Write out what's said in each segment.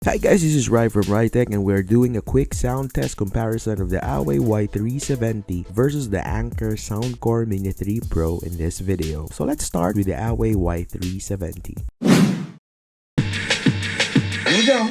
Hi guys, this is Rai from Rytech and we're doing a quick sound test comparison of the Awei Y370 versus the Anker Soundcore Mini 3 Pro in this video. So let's start with the Awei Y370. Here we go.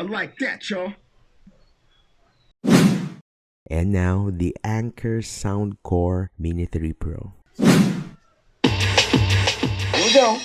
Like that, y'all. And now the Anker Soundcore Mini 3 Pro. Here we go.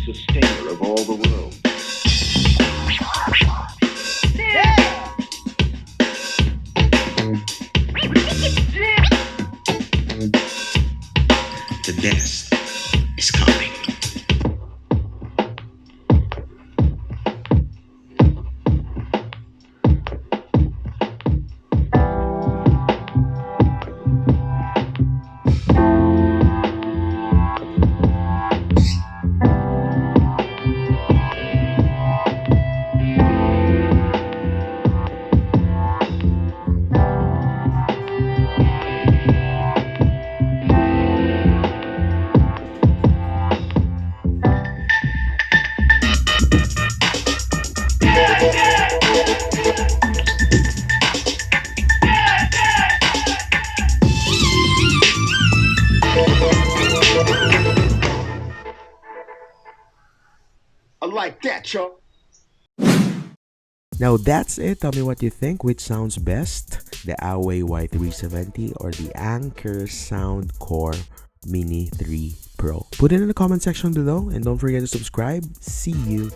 Sustainer of all the world. The best is coming. I like that, Chuck. Now that's it. Tell me what you think. Which sounds best? The Awei Y370 or the Anker Soundcore Mini 3 Pro? Put it in the comment section below and don't forget to subscribe. See you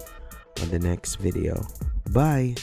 on the next video. Bye!